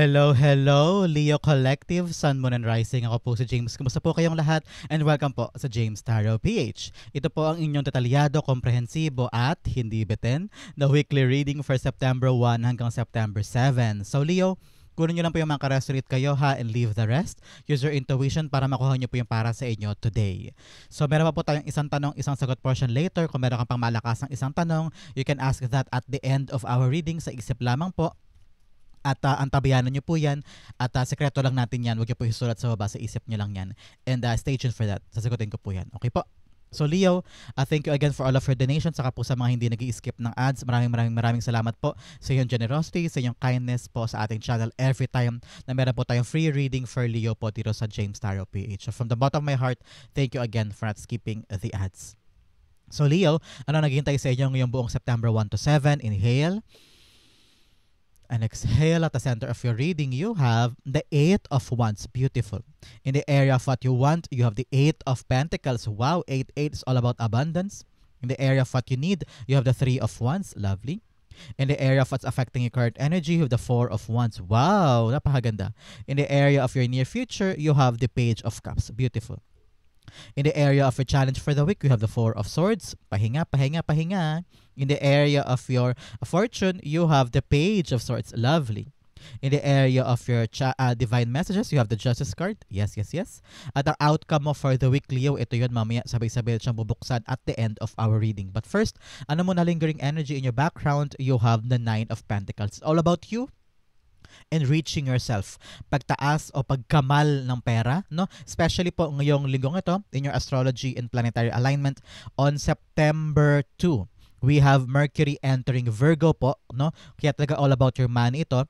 Hello, hello, Leo Collective, Sun, Moon, and Rising. Ako po si James. Kumusta po kayong lahat? And welcome po sa James Tarot PH. Ito po ang inyong detalyado, komprehensibo at hindi bitin na weekly reading for September 1 hanggang September 7. So Leo, kunin nyo lang po yung mga karesolate kayo ha and leave the rest. Use your intuition para makuha nyo po yung para sa inyo today. So meron pa po tayong isang tanong, isang sagot portion later. Kung meron kang pang malakas ng isang tanong, you can ask that at the end of our reading. Sa isip lamang po. At antabayanan nyo po yan. At sekreto lang natin yan. Huwag nyo po isulat sa baba. Sa isip nyo lang yan. And stay tuned for that. Sasagutin ko po yan. Okay po? So Leo, thank you again for all of your donations. Saka po sa mga hindi nag-i-skip ng ads. Maraming salamat po sa iyong generosity, sa iyong kindness po sa ating channel every time na meron po tayong free reading for Leo po dito sa James Tarot PH. So from the bottom of my heart, thank you again for not skipping the ads. So Leo, ano naghihintay sa inyo ngayong buong September 1 to 7? Inhale. And exhale. At the center of your reading, you have the Eight of Wands. Beautiful. In the area of what you want, you have the Eight of Pentacles. Wow, 8 is all about abundance. In the area of what you need, you have the Three of Wands. Lovely. In the area of what's affecting your current energy, you have the Four of Wands. Wow, napakaganda. In the area of your near future, you have the Page of Cups. Beautiful. In the area of your challenge for the week, you have the Four of Swords. Pahinga, pahinga, pahinga. In the area of your fortune, you have the Page of Swords. Lovely. In the area of your divine messages, you have the Justice card. Yes, yes, yes. At ang outcome mo for the week, Leo, ito yun mamaya sabay-sabay siyang bubuksan at the end of our reading. But first, ano mo na lingering energy in your background, you have the Nine of Pentacles. It's all about you. Enriching yourself, pagtaas o pagkamal ng pera, no? Especially po ngayong linggong ito in your astrology and planetary alignment on September 2. We have Mercury entering Virgo po, no? Kaya talaga all about your money ito.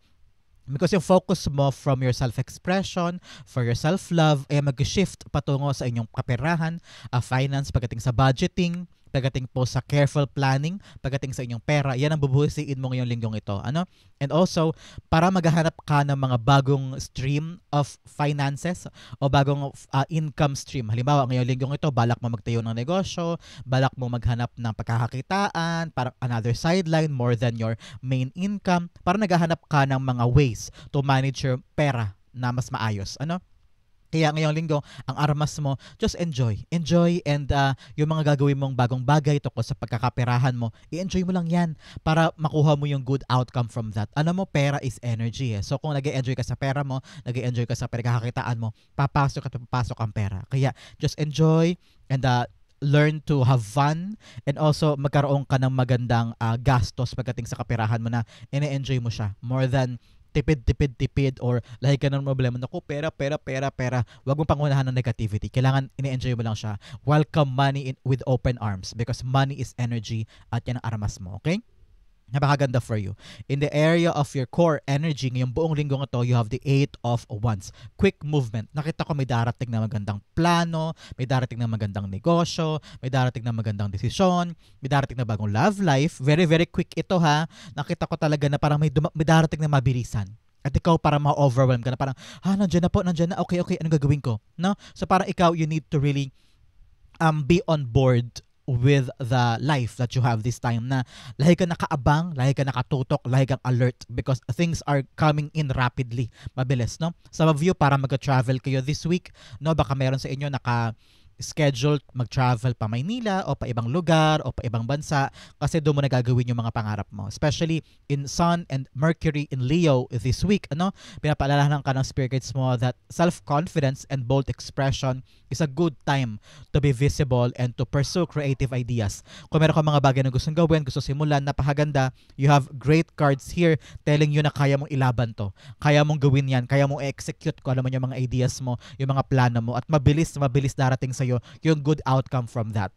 Because yung focus mo from your self-expression, for your self-love, ay mag-shift patungo sa inyong kaperahan, finance, pagdating sa budgeting, pagdating po sa careful planning, pagdating sa inyong pera, yan ang bubuhisiin mo ngayong linggong ito. Ano? And also, para maghahanap ka ng mga bagong stream of finances o bagong income stream. Halimbawa, ngayong linggong ito, balak mo magtayo ng negosyo, balak mo maghanap ng pagkakakitaan, parang another sideline more than your main income, para naghahanap ka ng mga ways to manage your pera na mas maayos. Ano? Kaya ngayong linggo, ang armas mo, just enjoy. Enjoy and yung mga gagawin mong bagong bagay tungkol sa pagkakaperahan mo, i-enjoy mo lang yan para makuha mo yung good outcome from that. Ano mo, pera is energy eh. So kung nag-enjoy ka sa pera mo, nag-enjoy ka sa pagkakakitaan mo, papasok at papasok ang pera. Kaya just enjoy and learn to have fun and also magkaroon ka ng magandang gastos pagdating sa kaperahan mo na ine-enjoy mo siya more than tipid or lahi ka ng problema. Naku, pera. Huwag mong pangunahan ng negativity. Kailangan ini-enjoy mo lang siya. Welcome money with open arms because money is energy at yan ang armas mo. Okay? Napakaganda for you. In the area of your core energy, ngayong buong linggong ito, you have the Eight of Wands. Quick movement. Nakita ko may darating na magandang plano, may darating na magandang negosyo, may darating na magandang desisyon, may darating na bagong love life. Very, very quick ito ha. Nakita ko talaga na parang may darating na mabilisan. At ikaw parang ma-overwhelm ka na parang, nandiyan na, okay, anong gagawin ko? No? So parang ikaw, you need to really be on board with the life that you have this time na lahi ka nakaabang, lahi ka nakatutok, lahi kang alert because things are coming in rapidly, mabilis, no? Some of you para mag-travel kayo this week, no? Baka meron sa inyo scheduled mag-travel pa Maynila o pa ibang lugar o pa ibang bansa kasi doon mo na gagawin yung mga pangarap mo. Especially in Sun and Mercury in Leo this week, ano? Pinapaalalahan ka ng spirits mo that self-confidence and bold expression is a good time to be visible and to pursue creative ideas. Kung meron ka mga bagay na gustong gawin, gusto simulan, napakaganda. You have great cards here telling you na kaya mong ilaban to. Kaya mong gawin yan. Kaya mong execute kung alam mo yung mga ideas mo, yung mga plano mo at mabilis darating sa'yo yung good outcome from that.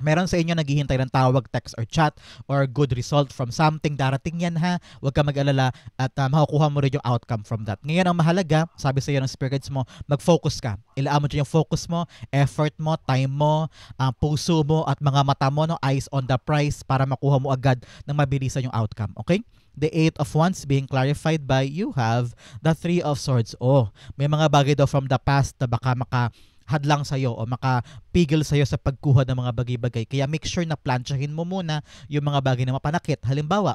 Meron sa inyo naghihintay ng tawag, text, or chat or good result from something, darating yan ha. Huwag ka mag-alala at makukuha mo rin yung outcome from that. Ngayon ang mahalaga, sabi sa iyo ng spirits mo, mag-focus ka. Ilaan mo dyan yung focus mo, effort mo, time mo, puso mo at mga mata mo, no, eyes on the prize para makuha mo agad ng mabilisan yung outcome. Okay? The Eight of Wands being clarified by you have the Three of Swords. Oh, may mga bagay daw from the past na baka hadlang sa'yo o makapigil sa'yo sa pagkuha ng mga bagay-bagay. Kaya make sure na plansyahin mo muna yung mga bagay na mapanakit. Halimbawa,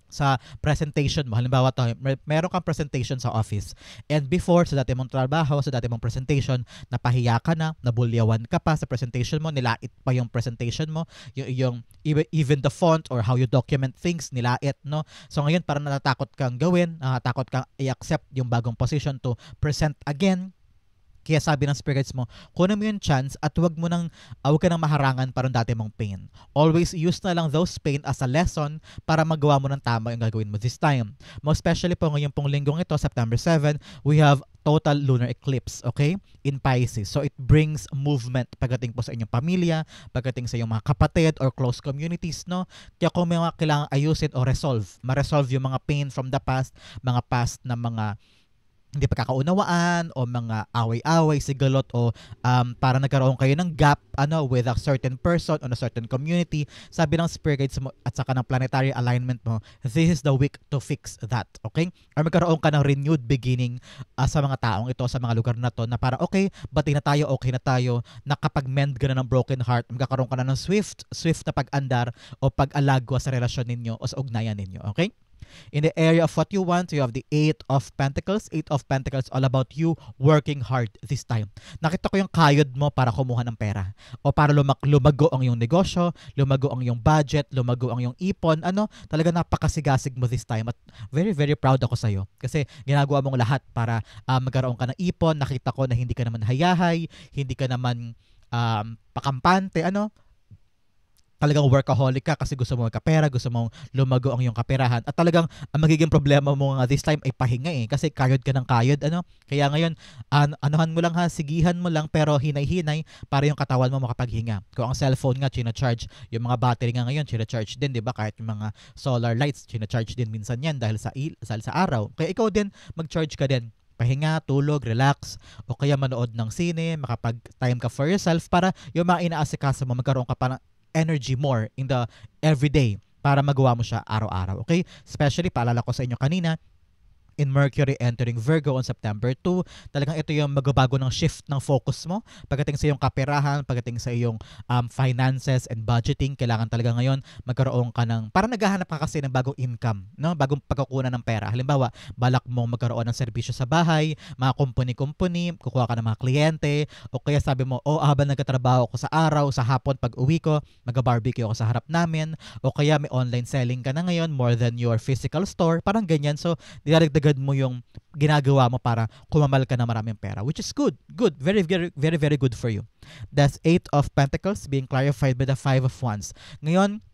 sa presentation mo. Halimbawa to, meron kang presentation sa office. And before, sa dati mong trabaho, sa dati mong presentation, napahiya ka na, nabulyawan ka pa sa presentation mo, nilait pa yung presentation mo, yung even the font or how you document things, nilait, no? So ngayon, parang natatakot kang gawin, natatakot kang i-accept yung bagong position to present again. Kaya sabi ng spirits mo, kunin mo yung chance at wag ka nang maharangan parang dati mong pain. Always use na lang those pain as a lesson para magawa mo ng tama yung gagawin mo this time. Most especially po ngayon pong linggong ito, September 7, we have total lunar eclipse, okay? In Pisces. So it brings movement pagdating po sa inyong pamilya, pagdating sa inyong mga kapatid or close communities, no? Kaya kung may mga kailangang ayusin o ma-resolve yung mga pain from the past, mga past na mga hindi pagkakaunawaan o mga away-away, sigalot o para nagkaroon kayo ng gap with a certain person on a certain community, sabi ng spirit guides mo at saka ng planetary alignment mo, this is the week to fix that, okay? Or magkaroon ka ng renewed beginning sa mga taong ito, sa mga lugar na to, na para okay, bati na tayo, okay na tayo, nakapag-mend ka na ng broken heart, magkakaroon ka na ng swift na pag-andar o pag-alagwa sa relasyon ninyo o sa ugnayan ninyo, okay? In the area of what you want, you have the Eight of Pentacles. Eight of Pentacles all about you working hard this time. Nakita ko yung kayod mo para kumuha ng pera o para lumago ang iyong negosyo, lumago ang iyong budget, lumago ang iyong ipon. Talaga napakasigasig mo this time at very, very proud ako sa'yo kasi ginagawa mong lahat para magkaroon ka ng ipon. Nakita ko na hindi ka naman hayahay, hindi ka naman pakampante, talagang workaholic ka kasi gusto mo magkapera, gusto mong lumago ang iyong kaperahan at talagang ang magiging problema mo nga this time ay pahinga kasi kayod ka ng kayod, kaya ngayon anuhan mo lang sigihan mo lang pero hinay-hinay para yung katawan mo makapaghinga. Kung ang cellphone nga china-charge, yung mga battery nga ngayon china-charge din, 'di ba? Kahit yung mga solar lights china-charge din minsan yan dahil sa araw. Kaya ikaw din mag-charge ka din. Pahinga, tulog, relax, o kaya manood ng sine, makapag-time ka for yourself para yung mga inaasikaso mo magkaroon ka pa ng energy more in the everyday para magawa mo siya araw-araw, okay? Especially, paalala ko sa inyo kanina, in Mercury entering Virgo on September 2, talagang ito yung magbabago ng shift ng focus mo pagdating sa iyong kaperahan, pagdating sa iyong finances and budgeting. Kailangan talaga ngayon magkaroon ka ng, para naghahanap ka kasi ng bagong income, bagong pagkukunan ng pera. Halimbawa, balak mong magkaroon ng serbisyo sa bahay, mga company, kukuha ka ng mga kliyente, o kaya sabi mo, habang nagtatrabaho ako sa araw, sa hapon pag uwi ko, mag-barbecue ako sa harap namin, o kaya may online selling ka na ngayon more than your physical store, parang ganyan. So, dinaragdagan mo yung ginagawa mo para kumamal ka na maraming pera, which is good, very, very, very, very good for you. That's Eight of Pentacles being clarified by the Five of Wands. Ngayon,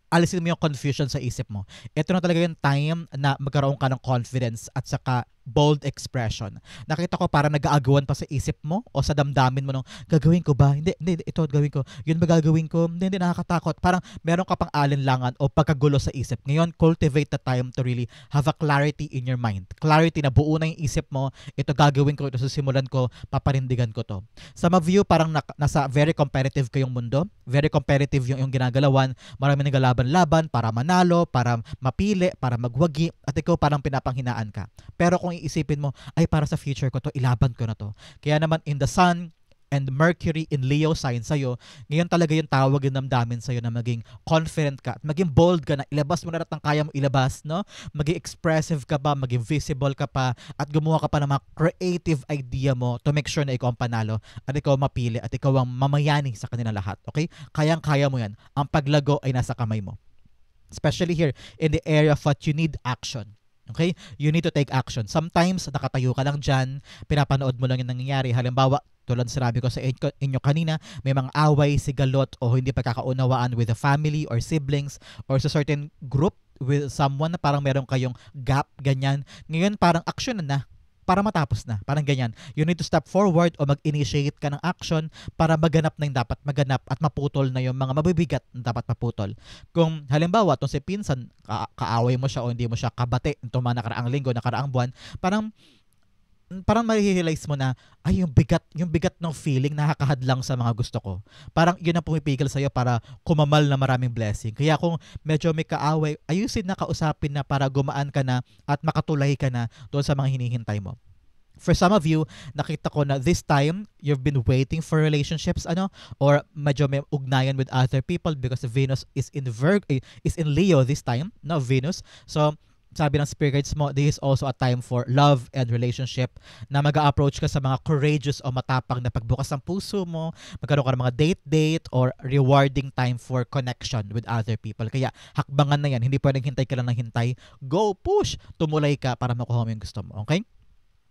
alisin mo yung confusion sa isip mo. Ito na talaga yung time na magkaroon ka ng confidence at saka bold expression. Nakita ko para nag-aagawan pa sa isip mo o sa damdamin mo nung gagawin ko ba? Hindi, ito gagawin ko. Yun ba gagawin ko? Hindi, nakakatakot. Parang meron ka pang alinlangan o pagkagulo sa isip. Ngayon, cultivate the time to really have a clarity in your mind. Clarity na buo na yung isip mo. Ito gagawin ko, ito susimulan ko, paparindigan ko to. Sa ma-view, parang nasa very competitive kayong mundo. Very competitive yung ginagalawan. Marami naglalaban-laban para manalo, para mapili, para magwagi, at ikaw parang pinapanghinaan ka. Pero kung iisipin mo, ay para sa future ko to, ilaban ko na to. Kaya naman in the Sun and Mercury in Leo sign sa'yo, ngayon talaga yung tawag yung damdamin sa'yo na maging confident ka at maging bold ka na ilabas mo na lahat ng kaya mo ilabas, maging expressive ka pa, maging visible ka pa, at gumawa ka pa ng mga creative idea mo to make sure na ikaw ang panalo at ikaw mapili at ikaw ang mamayani sa kanila lahat, okay? Kayang-kaya mo yan. Ang paglago ay nasa kamay mo. Especially here in the area of what you need action. Okay? You need to take action. Sometimes, nakatayo ka lang dyan, pinapanood mo lang yung nangyayari. Halimbawa, tulad sinabi ko sa inyo kanina, may mga away, sigalot, o hindi pagkakaunawaan with the family or siblings or sa certain group with someone na parang meron kayong gap, ganyan. Ngayon, parang action na para matapos na. Parang ganyan. You need to step forward o mag-initiate ka ng action para maganap na yung dapat maganap at maputol na yung mga mabibigat na dapat maputol. Kung halimbawa, itong si pinsan, kaaway mo siya o hindi mo siya kabate itong mga nakaraang linggo, nakaraang buwan, parang ma-realize mo na, ay, yung bigat ng feeling nakakahadlang sa mga gusto ko. Parang yun ang pumipigil sa'yo para kumamal na maraming blessing. Kaya kung medyo may kaaway, ayusin na, kausapin na para gumaan ka na at makatulay ka na doon sa mga hinihintay mo. For some of you, nakita ko na this time, you've been waiting for relationships, or medyo may ugnayan with other people because Venus is in is in Leo this time, no, Venus. So, sabi ng spirit guides mo, this is also a time for love and relationship na mag-a-approach ka sa mga courageous o matapang na pagbukas ng puso mo, magkaroon ka ng mga date or rewarding time for connection with other people. Kaya hakbangan na yan, hindi pwedeng hintay ka lang ng hintay. Go, push! Tumulay ka para makuha mo yung gusto mo, okay?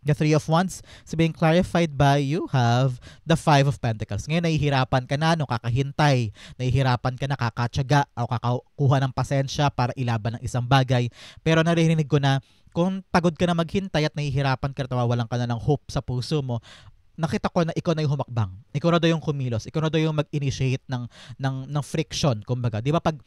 The Three of Wands is being clarified by you have the Five of Pentacles. Ngayon, nahihirapan ka na, kakahintay. Nahihirapan ka na, kakatsaga o kakakuha ng pasensya para ilaban ng isang bagay. Pero naririnig ko na kung pagod ka na maghintay at nahihirapan ka na, tawawalan ka na ng hope sa puso mo, nakita ko na ikaw na yung humakbang. Ikaw na daw yung kumilos. Ikaw na daw yung mag-initiate ng friction, kumbaga. Di ba pag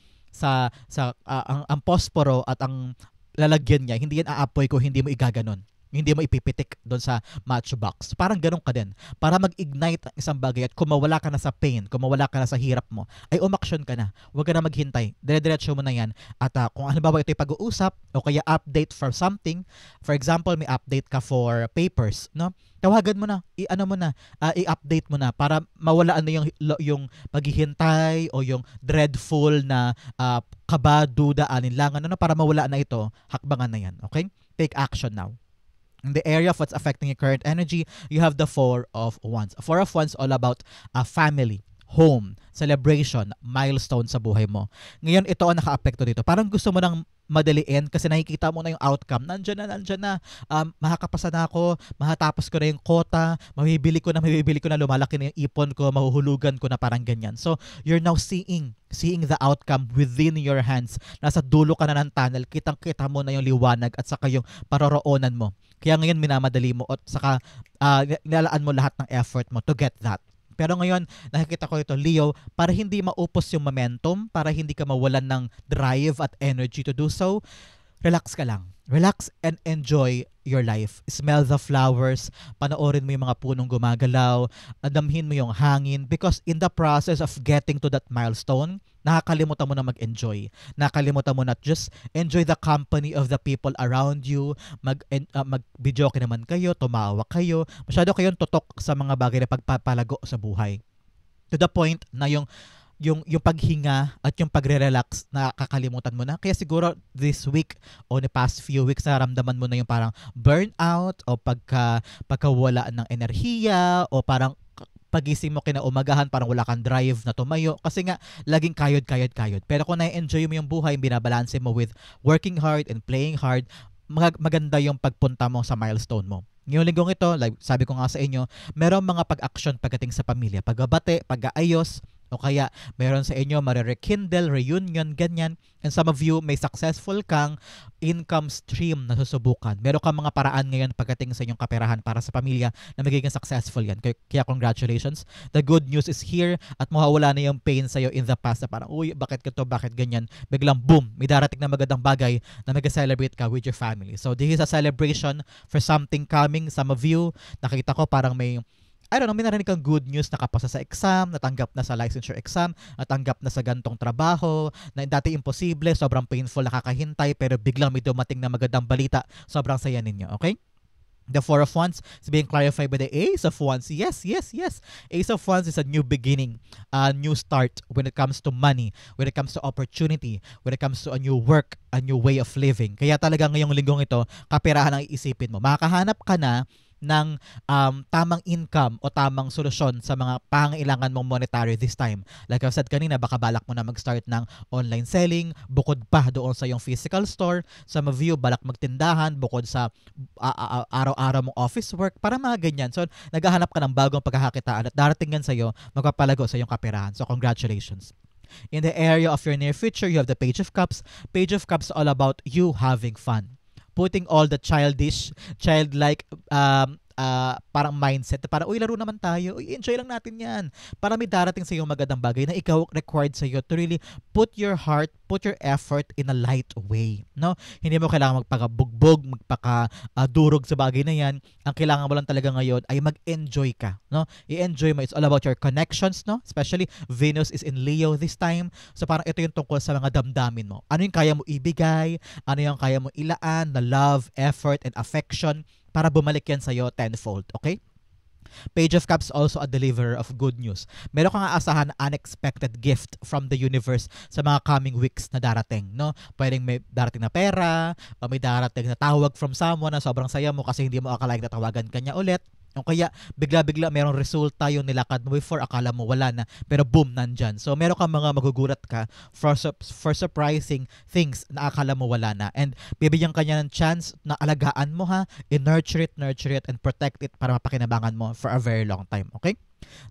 ang posporo at ang lalagyan niya, hindi yan aapoy ko, hindi mo igaganon. Hindi mo ipipitik doon sa matchbox. Parang ganun ka din. Para mag-ignite ang isang bagay at kung mawala ka na sa pain, kung mawala ka na sa hirap mo, ay umaksyon ka na. Huwag ka na maghintay. Dire-diretso mo na yan. At kung halimbawa ito'y pag-uusap o kaya update for something, for example, may update ka for papers, no? Tawagan mo na, i-update mo na para mawala yung paghihintay o yung dreadful na kaba, duda, alinlangan, para mawala na ito, hakbangan na yan. Okay? Take action now. In the area of what's affecting your current energy, you have the Four of Wands. Four of Wands all about family, home, celebration, milestone sa buhay mo. Ngayon, ito ang naka-apekto dito. Parang gusto mo nang madaliin kasi nakikita mo na yung outcome. Nandyan na. Makakapasa na ako, mahatapos ko na yung quota, mabibili ko na, lumalaki na yung ipon ko, mahuhulugan ko na, parang ganyan. So, you're now seeing the outcome within your hands. Nasa dulo ka na ng tunnel, kitang-kita mo na yung liwanag at saka yung paroroonan mo. Kaya ngayon minamadali mo at saka nilalaan mo lahat ng effort mo to get that. Pero ngayon, nakikita ko ito, Leo, para hindi maupos yung momentum, para hindi ka mawalan ng drive at energy to do so, relax ka lang. Relax and enjoy your life. Smell the flowers, panoorin mo yung mga punong gumagalaw, damhin mo yung hangin, because in the process of getting to that milestone, nakakalimutan mo na mag-enjoy. Nakakalimutan mo na just enjoy the company of the people around you, mag-video ka naman kayo, tumawa kayo, masyado kayong tutok sa mga bagay na pagpapalago sa buhay. To the point na yung paghinga at yung pagre-relax na kakalimutan mo na. Kaya siguro this week o the past few weeks naramdaman mo na yung parang burnout o pagkawala ng enerhiya o parang pagising mo kinaumagahan parang wala kang drive na tumayo kasi nga laging kayod. Pero kung na-enjoy mo yung buhay, binabalanse mo with working hard and playing hard, maganda yung pagpunta mo sa milestone mo. Ngayong linggong ito, like sabi ko nga sa inyo, merong mga pag-action pagdating sa pamilya, pagbabate, pag-aayos, o kaya meron sa inyo rekindle, reunion, ganyan. And some of you may successful kang income stream na susubukan. Meron kang mga paraan ngayon pagdating sa inyong kaperahan para sa pamilya na magiging successful yan. Kaya congratulations. The good news is here at mawawala na yung pain sa'yo in the past na parang, uy, bakit ganito, bakit ganyan. Biglang boom, may darating na magandang bagay na mag-celebrate ka with your family. So this is a celebration for something coming. Some of you, nakita ko parang may narinig kang good news, nakapasa sa exam, natanggap na sa licensure exam, natanggap na sa gantong trabaho, na dati imposible, sobrang painful, nakakahintay, pero biglang may dumating na magandang balita, sobrang saya ninyo, okay? The Four of Wands is being clarified by the Ace of Wands. Yes. Ace of Wands is a new beginning, a new start when it comes to money, when it comes to opportunity, when it comes to a new work, a new way of living. Kaya talaga ngayong linggong ito, kaperahan ang iisipin mo. Makakahanap ka na ng tamang income o tamang solusyon sa mga pangailangan mong monetary this time. Like I said kanina, baka balak mo na mag-start ng online selling, bukod pa doon sa yung physical store. Some of you, balak magtindahan, bukod sa araw-araw mong office work, para mga ganyan. So, naghahanap ka ng bagong pagkakakitaan at darating yan sa'yo, magpapalago sa iyong kaperahan. So, congratulations. In the area of your near future, you have the Page of Cups. Page of Cups all about you having fun. Putting all the childlike parang mindset na parang, uy, laro naman tayo, uy, enjoy lang natin yan. Para may darating sa iyo magandang bagay na ikaw required sa iyo to really put your heart, put your effort in a light way. No? Hindi mo kailangan magpakabugbog, magpakadurog sa bagay na yan. Ang kailangan mo lang talaga ngayon ay mag-enjoy ka. No? I-enjoy mo. It's all about your connections, no? Especially Venus is in Leo this time. So parang ito yung tungkol sa mga damdamin mo. Ano yung kaya mo ibigay? Ano yung kaya mo ilaan na love, effort, and affection para bumalik yan sa'yo tenfold, okay? Page of Cups also a deliverer of good news. Meron kang aasahan na unexpected gift from the universe sa mga coming weeks na darating, no? Pwedeng may darating na pera, o may darating na tawag from someone na sobrang saya mo kasi hindi mo akalaing tatawagan kanya ulit. O kaya bigla-bigla merong resulta yung nilakad mo before, akala mo wala na, pero boom, nandyan. So meron kang mga magugulat ka for surprising things na akala mo wala na. And bibigyan ka niya ng chance na alagaan mo ha, nurture it, and protect it para mapakinabangan mo for a very long time. Okay?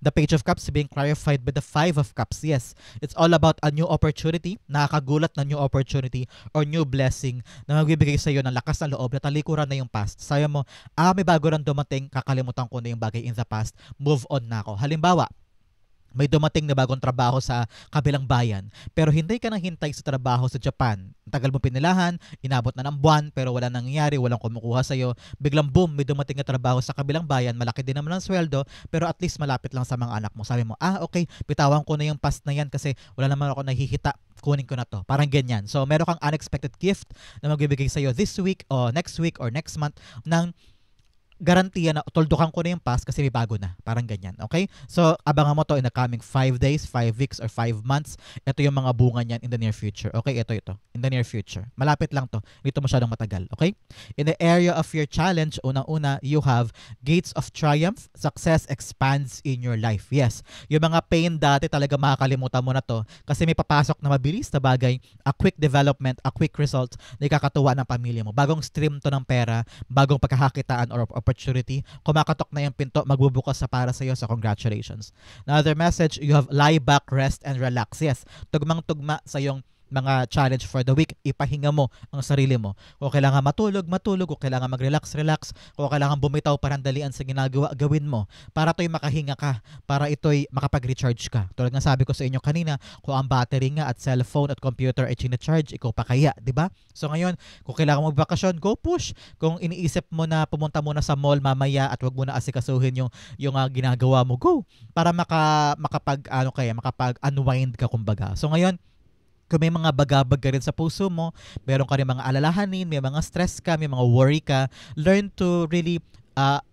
The Page of Cups being clarified by the Five of Cups. Yes, it's all about a new opportunity, nakakagulat na new opportunity or new blessing na magbibigay sa iyo ng lakas ng loob na talikuran na yung past. Sabi mo, may bago rin dumating, kakalimutan ko na yung bagay in the past, move on na ako. Halimbawa, may dumating na bagong trabaho sa kabilang bayan, pero hintay ka nang hintay sa trabaho sa Japan. Tagal mo pinilahan, inabot na ng buwan, pero wala nangyayari, walang kumukuha sa'yo. Biglang boom, may dumating na trabaho sa kabilang bayan, malaki din naman ang sweldo, pero at least malapit lang sa mga anak mo. Sabi mo, okay, bitawan ko na yung past na yan kasi wala naman ako nahihita, kunin ko na to. Parang ganyan. So, meron kang unexpected gift na magbibigay sa'yo this week or next month ng garantiya na toldokan ko na yung past kasi may bago na. Parang ganyan. Okay? So, abangan mo to in the coming 5 days, 5 weeks, or 5 months. Ito yung mga bunga niyan in the near future. Okay? Ito. In the near future. Malapit lang to. Hindi to masyadong matagal. Okay? In the area of your challenge, unang-una, you have gates of triumph. Success expands in your life. Yes. Yung mga pain dati talaga makakalimutan mo na to kasi may papasok na mabilis na bagay, a quick development, a quick result na ikakatuwa ng pamilya mo. Bagong stream to ng pera, bagong pagkakakitaan or opportunity, kumakatok na yung pinto, magbubukas sa para sa iyo, so congratulations. Another message, you have lie back, rest, and relax. Yes, tugmang-tugma sa yung mga challenge for the week, ipahinga mo ang sarili mo. Kung kailangan matulog, kung kailangan mag-relax, kung kailangan bumitaw parandalian sa ginagawa, gawin mo. Para ito'y makahinga ka, para ito'y makapag-recharge ka. Tulad nga sabi ko sa inyo kanina, kung ang battery nga at cellphone at computer ay charge, ikaw pa kaya, di ba? So ngayon, kung kailangan magbakasyon, go push. Kung iniisip mo na pumunta muna sa mall mamaya at wag mo na asikasuhin yung ginagawa mo, go. Para makapag-unwind ka kumbaga. So ngayon, kung may mga bagabag ka rin sa puso mo, meron ka rin mga alalahanin, may mga stress ka, may mga worry ka, learn to really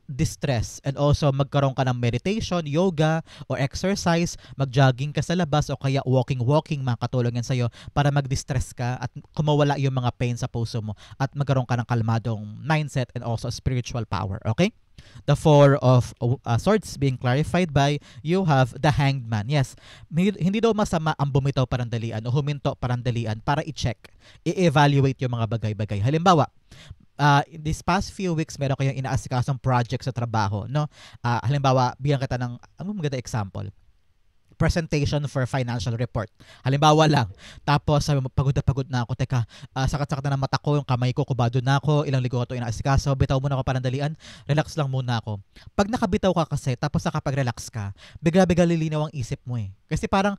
distress and also magkaroon ka ng meditation, yoga, or exercise, mag-jogging ka sa labas o kaya walking, makakatulong yan sa'yo para mag-distress ka at kumawala yung mga pain sa puso mo at magkaroon ka ng kalmadong mindset and also spiritual power. Okay? The Four of Swords being clarified by you have the Hanged Man. Yes, hindi daw masama ang bumitaw parandalian o huminto parandalian para i-check, i-evaluate yung mga bagay-bagay. Halimbawa, in these past few weeks, meron kayong inaasikasong project sa trabaho, no? Halimbawa, bigyan kita ng maganda example. Presentation for financial report. Halimbawa lang. Tapos sabi mo, pagod na ako. Teka, sakat-sakat na ng mata ko, yung kamay ko, kubado na ako, ilang ligo ko ito inaasikaso, bitaw muna ako parandalian, relax lang muna ako. Pag nakabitaw ka kasi, tapos nakapag-relax ka, bigla-bigla lilinaw ang isip mo eh. Kasi parang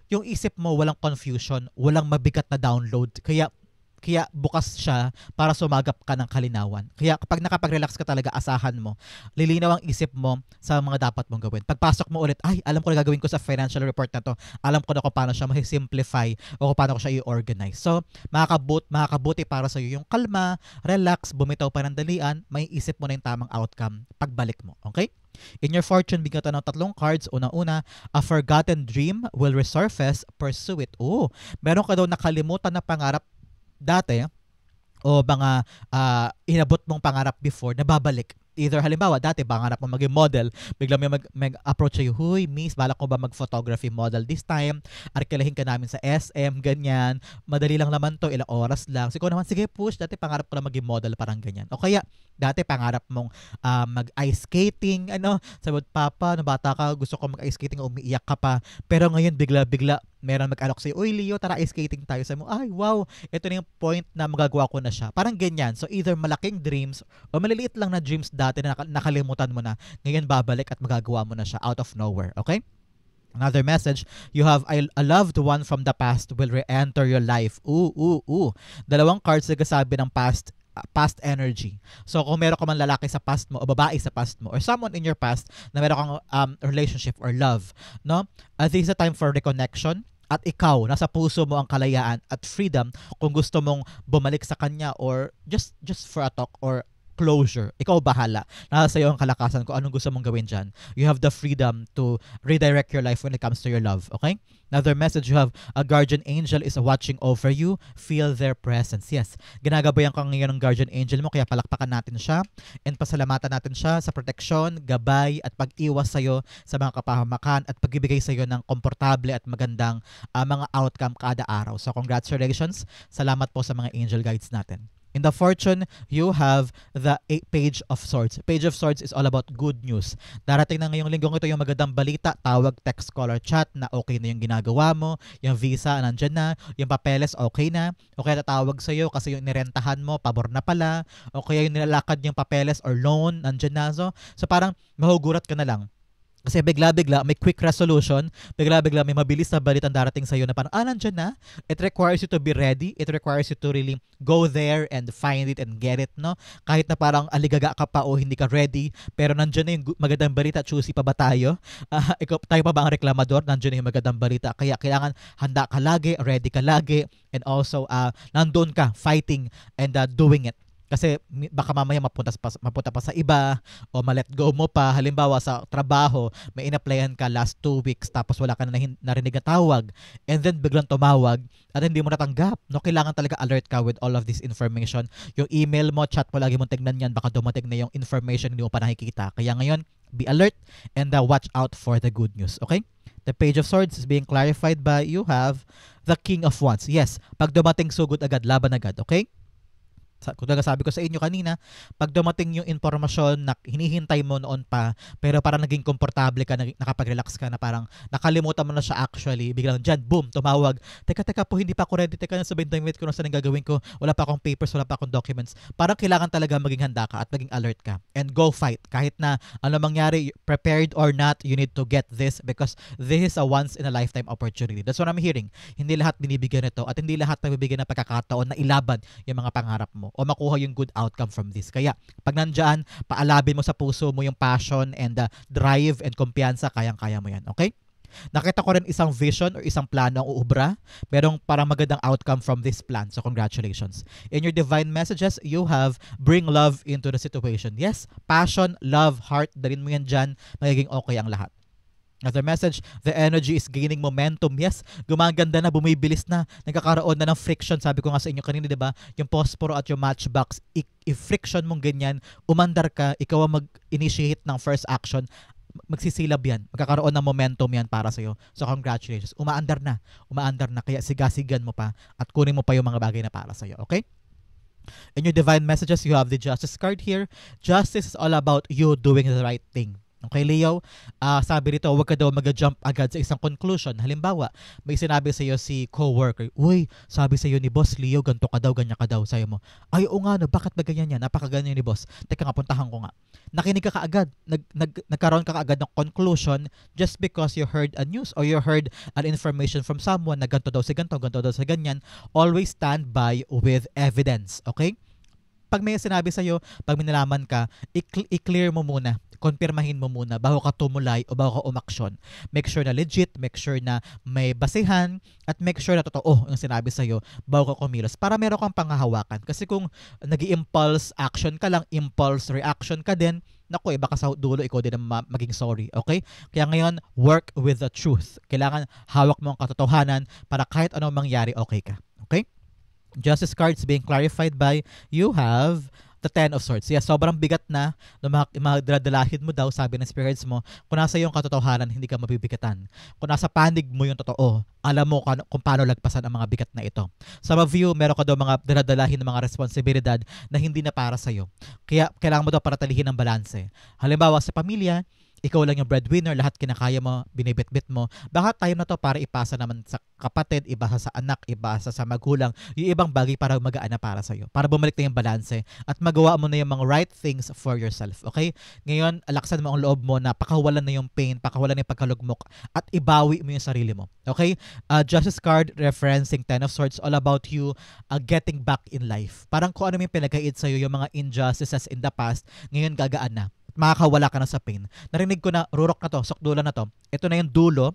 yung isip mo walang confusion, walang mabigat na download. Kaya bukas siya para sumagap ka ng kalinawan. Kaya kapag nakapag-relax ka talaga, asahan mo, lilinaw ang isip mo sa mga dapat mong gawin. Pagpasok mo ulit, alam ko na gagawin ko sa financial report na to. Alam ko na kung paano siya ma-simplify o kung paano ko siya i-organize. So, makakabuti para sa iyo yung kalma, relax, bumitaw parandalian, may isip mo na yung tamang outcome pagbalik mo. Okay? In your fortune, bigyan ng 3 cards. Unang-una, a forgotten dream will resurface, pursue it. Meron ka daw nakalimutan na pangarap dati o mga inabot mong pangarap before na babalik. Either halimbawa, dati pangarap mo maging model, biglang may mag-approach sa'yo, huy, miss, balak ko ba mag-photography model this time? Arkilahin ka namin sa SM, ganyan. Madali lang naman to, ilang oras lang. So, naman, sige, push, dati pangarap ko na maging model, parang ganyan. O kaya, dati pangarap mong mag-ice skating, sabi mo, papa, bata ka, gusto ko mag-ice skating, umiiyak ka pa. Pero ngayon, bigla-bigla, meron mag-alok sa'yo, uy, Leo, tara ice skating tayo. Sabi mo, ay, wow, ito na yung point na magagawa ko na siya. Parang ganyan. So, either malaking dreams o maliliit lang na dreams dati na nakalimutan mo na, ngayon babalik at magagawa mo na siya out of nowhere. Okay? Another message, you have a loved one from the past will re-enter your life. Dalawang cards nagsasabi ng past energy. So, kung meron ka man lalaki sa past mo o babae sa past mo or someone in your past na meron kang relationship or love, no? This is a time for reconnection. At ikaw, nasa puso mo ang kalayaan at freedom kung gusto mong bumalik sa kanya or just for a talk or closure. Ikaw bahala. Nasa sa'yo ang kalakasan kung anong gusto mong gawin dyan. You have the freedom to redirect your life when it comes to your love. Okay? Another message, you have a guardian angel is watching over you. Feel their presence. Yes, ginagabayan ka ngayon ng guardian angel mo, kaya palakpakan natin siya and pasalamatan natin siya sa proteksyon, gabay at pag-iwas sa'yo sa mga kapahamakan at pagbibigay sa'yo ng komportable at magandang mga outcome kada araw. So congratulations. Salamat po sa mga angel guides natin. In the fortune, you have the Page of Swords. Page of Swords is all about good news. Darating na ngayong linggong ito yung magandang balita, tawag, text, call, or chat na okay na yung ginagawa mo, yung visa nandyan na, yung papeles okay na, o kaya tatawag sa'yo kasi yung nirentahan mo, pabor na pala, o kaya yung nilalakad yung papeles or loan, nandyan na. So parang mahugurat ka na lang. Kasi bigla-bigla may quick resolution, bigla-bigla may mabilis na balitang darating sa'yo na parang, nandyan na. It requires you to be ready. It requires you to really go there and find it and get it, no? Kahit na parang aligaga ka pa o hindi ka ready, pero nandyan na yung magandang balita. Choosy pa ba tayo? Tayo pa ba ang reklamador? Nandyan na yung magandang balita. Kaya kailangan handa ka lagi, ready ka lagi, and also nandun ka, fighting and doing it. Kasi baka mamaya mapunta pa sa iba o ma-let go mo pa. Halimbawa sa trabaho, may in-applyan ka last 2 weeks tapos wala ka na narinig na tawag and then biglang tumawag at hindi mo natanggap. No, kailangan talaga alert ka with all of this information. Yung email mo, chat mo, lagi mong tignan yan. Baka dumating na yung information hindi mo pa nakikita. Kaya ngayon, be alert and watch out for the good news. Okay? The Page of Swords is being clarified by you have the King of Wands. Yes, pag dumating sugod agad, laban agad. Okay? Kung sabi ko sa inyo kanina, pag dumating yung informasyon na hinihintay mo noon pa, pero parang naging komportable ka, nakapag-relax ka na parang nakalimutan mo na siya actually, biglang dyan, boom, tumawag. Teka po, hindi pa ako ready. Teka, sa 20 minutes ko na saan gagawin ko. Wala pa akong papers, wala pa akong documents. Parang kailangan talaga maging handa ka at maging alert ka. And go fight. Kahit na ano mangyari, prepared or not, you need to get this because this is a once in a lifetime opportunity. That's what I'm hearing. Hindi lahat binibigyan nito at hindi lahat nabibigyan ng pagkakataon na ilaban yung mga pangarap mo o makuha yung good outcome from this. Kaya pag nandyan, paalabin mo sa puso mo yung passion and drive and kumpiyansa, kayang-kaya mo yan. Okay? Nakita ko rin isang vision or isang plano ang uubra. Merong parang magandang outcome from this plan. So congratulations. In your divine messages, you have bring love into the situation. Yes, passion, love, heart, dalhin mo yan dyan. Magiging okay ang lahat. Another message, the energy is gaining momentum. Yes, gumaganda na, bumibilis na, nagkakaroon na ng friction. Sabi ko nga sa inyo kanina, di ba? Yung posporo at yung matchbox, i-friction mong ganyan, umandar ka, ikaw ang mag-initiate ng first action, magsisilab yan. Magkakaroon ng momentum yan para sa'yo. So congratulations. Umaandar na. Kaya sigasigan mo pa at kunin mo pa yung mga bagay na para sa'yo. Okay? In your divine messages, you have the Justice card here. Justice is all about you doing the right thing. Okay, Leo? Sabi rito, huwag ka daw mag-jump agad sa isang conclusion. Halimbawa, may sinabi sa iyo si co-worker, uy, sabi sa iyo ni Boss Leo, ganito ka daw, ganyan ka daw. Sabi mo, ay, oo nga, no, bakit ba ganyan yan? Napakaganyan ni Boss. Teka nga, puntahan ko nga. Nakinig ka kaagad. Nagkaroon ka kaagad ng conclusion just because you heard a news or you heard an information from someone na ganito daw sa ganito, ganito daw sa ganyan. Always stand by with evidence. Okay? Pag may sinabi sa'yo, pag minalaman ka, i-clear mo muna. Konpirmahin mo muna bago ka tumulay o bago ka umaksyon. Make sure na legit, make sure na may basehan, at make sure na totoo yung sinabi sa'yo bago ka kumilos para meron kang panghahawakan. Kasi kung nag-i-impulse action ka lang, impulse reaction ka din, naku, baka sa dulo ikaw din maging sorry. Okay? Kaya ngayon, work with the truth. Kailangan hawak mo ang katotohanan para kahit anong mangyari, okay ka. Okay? Justice cards being clarified by you have the Ten of Swords. Yes, sobrang bigat na madadalahin mo daw, sabi ng spirits mo. Kung nasa yung katotohanan, hindi ka mabibigatan. Kung nasa panig mo yung totoo, alam mo kung paano lagpasan ang mga bigat na ito. Some of you, meron ka daw mga daladalahin ng mga responsibilidad na hindi na para sa'yo. Kaya kailangan mo daw paratalihin ng balanse. Halimbawa sa pamilya, ikaw lang yung breadwinner, lahat kinakaya mo, binibitbit mo. Baka time na to para ipasa naman sa kapatid, ibasa sa anak, ibasa sa magulang, yung ibang bagay para magaan na para sa'yo. Para bumalik na yung balanse at magawa mo na yung mga right things for yourself. Okay? Ngayon, alaksan mo ang loob mo na pakawalan na yung pain, pakawalan na yung pagkalugmok at ibawi mo yung sarili mo. Okay? Justice card referencing Ten of Swords, all about you getting back in life. Parang kung ano yung pinagkait sa'yo, yung mga injustices in the past, ngayon gagaan na. Makakawala ka na sa pain. Narinig ko na, rurok na to, sukdulan na to. Ito na yung dulo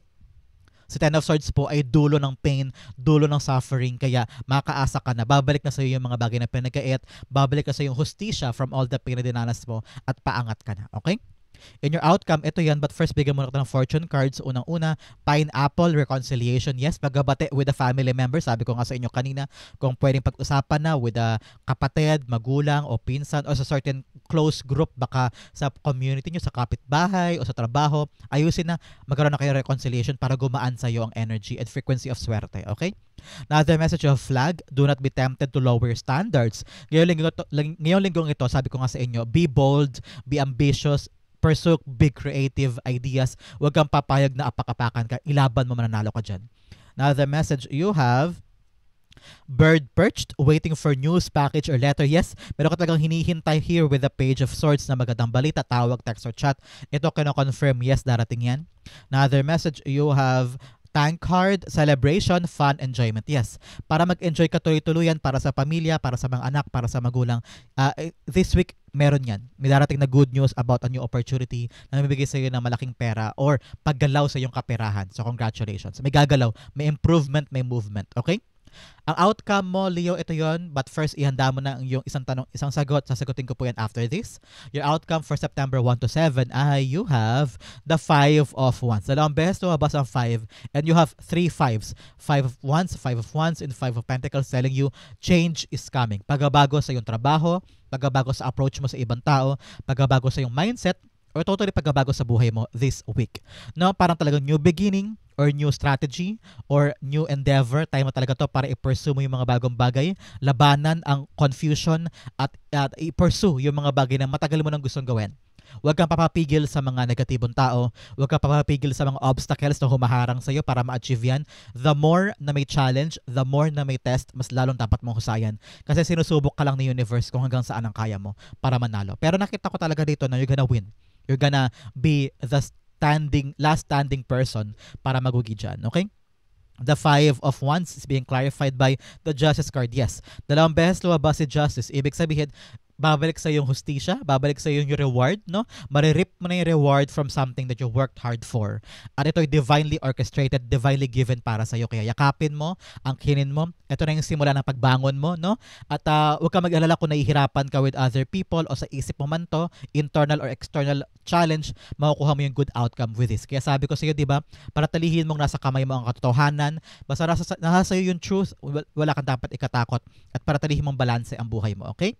Si Ten of Swords po ay dulo ng pain, dulo ng suffering, kaya makaasa ka na. Babalik na sa iyo yung mga bagay na pinagkait, babalik na sa iyo yung hustisya from all the pain na dinanas mo at paangat ka na. Okay? In your outcome, ito yan. But first, bigyan muna kita ng fortune cards. Unang-una, pineapple, reconciliation. Yes, pagbabate with a family member. Sabi ko nga sa inyo kanina, kung pwedeng pag-usapan na with a kapatid, magulang, o pinsan, o sa certain close group, baka sa community nyo, sa kapitbahay, o sa trabaho, ayusin na, magkaroon na kayo reconciliation para gumaan sa iyo ang energy and frequency of swerte. Okay? Another message of flag, do not be tempted to lower your standards. Ngayong linggong ito, sabi ko nga sa inyo, be bold, be ambitious, pursue big creative ideas. Huwag kang papayag na apak-apakan ka. Ilaban mo, mananalo ka dyan. Another message you have, bird perched, waiting for news, package, or letter. Yes, meron ka talagang hinihintay here with the page of swords na magandang balita, tawag, text, or chat. Ito kino-confirm, yes, darating yan. Another message you have, thank card, celebration, fun, enjoyment. Yes, para mag-enjoy ka tuloy-tuluyan para sa pamilya, para sa mga anak, para sa magulang. This week, meron yan. May darating na good news about a new opportunity na mabibigay sa iyo ng malaking pera or paggalaw sa iyong kaperahan. So, congratulations. May gagalaw, may improvement, may movement. Okay? Ang outcome mo, Leo, ito yon. But first, ihanda mo na ang iyong isang tanong, isang sagot. Sasagutin ko po yan after this. Your outcome for September 1 to 7 ay you have the 5 of Wands. Dalawang beses lumabas ang 5 and you have 3 5s. 5 of Wands, 5 of Wands, and 5 of Pentacles telling you change is coming. Pagbabago sa iyong trabaho, pagbabago sa approach mo sa ibang tao, pagbabago sa iyong mindset, or totally pagbabago sa buhay mo this week. No, parang talagang new beginning, or new strategy, or new endeavor. Time mo talaga to para i-pursue mo yung mga bagong bagay, labanan ang confusion, at i-pursue yung mga bagay na matagal mo nang gustong gawin. Huwag kang papapigil sa mga negatibong tao. Huwag kang papapigil sa mga obstacles na humaharang sa iyo para ma-achieve yan. The more na may challenge, the more na may test, mas lalong dapat mong husayan. Kasi sinusubok ka lang ni universe kung hanggang saan ang kaya mo para manalo. Pero nakita ko talaga dito na you're gonna win. You're gonna be the last standing person para magugi dyan. Okay? The 5 of Wands is being clarified by the Justice card. Yes, dalawang beses lumabas si Justice. Ibig sabihin, babalik sa yung hustisya, babalik sa yung reward, no? Maririp mo na yung reward from something that you worked hard for. At ito ay divinely orchestrated, divinely given para sa iyo. Kaya yakapin mo, angkinin mo. Ito na yung simula ng pagbangon mo, no? At huwag ka mag-alala kung nahihirapan ka with other people o sa isip mo man to, internal or external challenge, makukuha mo yung good outcome with this. Kaya sabi ko sa iyo, di ba, para talihin mong nasa kamay mo ang katotohanan, basta nasa iyo yung truth, wala kang dapat ikatakot. At para talihin mong balanse ang buhay mo, okay?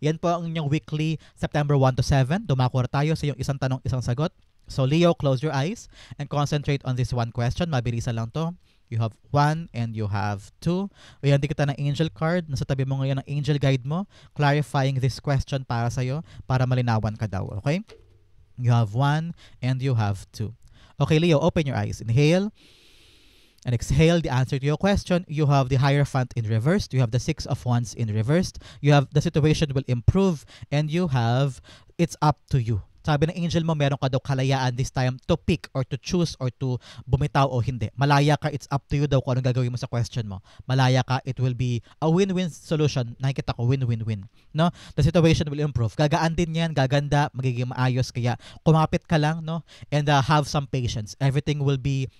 Yan po ang inyong weekly September 1 to 7. Dumakor tayo sa iyong isang tanong, isang sagot. So Leo, close your eyes and concentrate on this one question. Mabilisan lang to. You have 1 and you have 2. Uyanti kita ng angel card. Nasa tabi mo ngayon ang angel guide mo, clarifying this question para sa iyo, para malinawan ka daw. Okay? You have 1 and you have 2. Okay, Leo, open your eyes. Inhale. And exhale the answer to your question. You have the Hierophant in reversed. You have the 6 of Wands in reversed. You have the situation will improve. And you have it's up to you. Sabi ng angel mo, meron ka daw kalayaan this time to pick or to choose or to bumitaw o hindi. Malaya ka, it's up to you daw kung anong gagawin mo sa question mo. Malaya ka, it will be a win-win solution. Nakikita ko, win-win-win. No? The situation will improve. Gagaan din yan, gaganda, magiging maayos. Kaya kumapit ka lang, no? And have some patience. Everything will be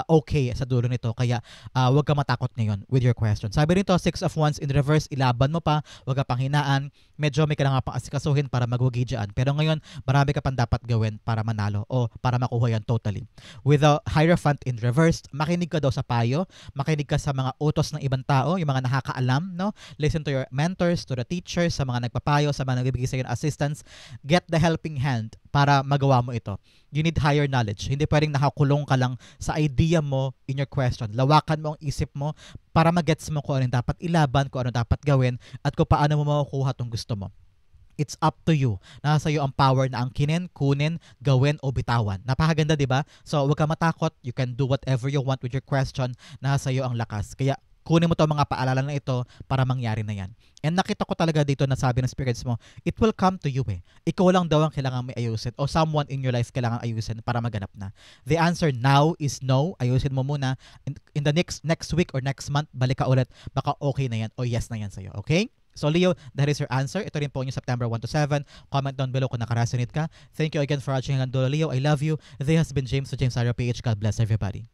okay sa dulo nito. Kaya huwag ka matakot ngayon with your question. Sabi nito, 6 of Wands in reverse, ilaban mo pa, huwag ka pang hinaan. Medyo may ka na nga pang asikasuhin para magwagi dyan. Pero ngayon, marami ka pang dapat gawin para manalo o para makuha yan totally. With the Hierophant in reverse, makinig ka daw sa payo, makinig ka sa mga utos ng ibang tao, yung mga nakakaalam, no? Listen to your mentors, to the teachers, sa mga nagpapayo, sa mga nagbibigay sa iyo ng assistance. Get the helping hand para magawa mo ito. You need higher knowledge. Hindi pwedeng nakakulong ka lang sa idea mo in your question. Lawakan mo ang isip mo para magets mo kung ano dapat ilaban, kung ano dapat gawin, at kung paano mo makukuha itong gusto mo. It's up to you. Nasa iyo ang power na angkinin, kunin, gawin o bitawan. Napakaganda, di ba? So, huwag ka matakot. You can do whatever you want with your question. Nasa iyo ang lakas. Kaya, kunin mo to mga paalala na ito para mangyari na yan. And nakita ko talaga dito na sabi ng spirits mo, it will come to you eh. Ikaw lang daw ang kailangan may ayusin o someone in your life kailangan ayusin para maganap na. The answer now is no. Ayusin mo muna. In the next week or next month, balik ka ulit. Baka okay na yan o yes na yan sa'yo. Okay? So Leo, that is your answer. Ito rin po yung September 1 to 7. Comment down below kung nakaresonate ka. Thank you again for watching hanggang dulo, Leo. I love you. This has been James to James Arrow PH. God bless everybody.